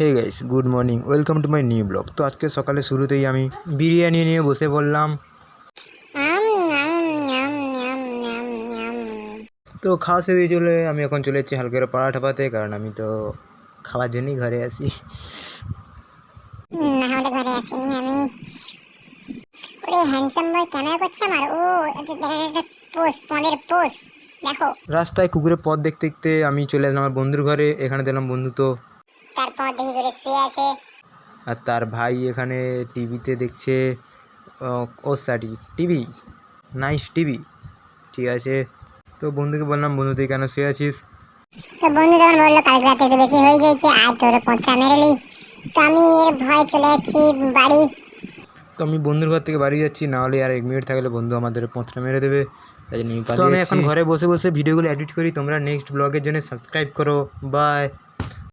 Hey guys, good morning, welcome to my new blog. তো আজকে সকালে শুরুতেই আমি বিরিয়ানি নিয়ে বসে পড়লাম। তো খাওয়া শেষে চলে আমি এখন চলে যাচ্ছি হালকা করে পরাঠা পাতে, কারণ আমি তো খাওয়ার জন্যই ঘরে আসি। ঘরে আসিনি আমি। ওরে হ্যান্ডসাম বয় ক্যামেরা করছে আমার। ও আচ্ছা, একটা পোস্ট, তোমাদের পোস্ট দেখো। রাস্তায় কুকুরের পথ দেখতে দেখতে আমি চলে আসলাম আমার বন্ধুর ঘরে। এখানে দেখলাম বন্ধু তো তারপর দেখি করে শুয়ে আছে। আর তার ভাই এখানে টিভিতে দেখছে। ও সারি টিভি, নাইস টিভি, ঠিক আছে। তো বন্ধুকে বললাম, বন্ধু তুই কেন শুয়ে আছিস? তো বন্ধু তখন বললো কালকে রাতে একটু বেশি হয়ে গেছে, আর তোর পোঁচটা মেরেলি। তো আমি এর ভয় চলে যাচ্ছি বাড়ি। তো আমি বন্ধুর ঘর থেকে বাড়ি যাচ্ছি, না হলে আর 1 মিনিট থাকলে বন্ধু আমাদের পোঁচটা মেরে দেবে। তাই জন্য তো আমি এখন ঘরে বসে বসে ভিডিওগুলো এডিট করি। তোমরা নেক্সট ব্লগের জন্য সাবস্ক্রাইব করো। বাই।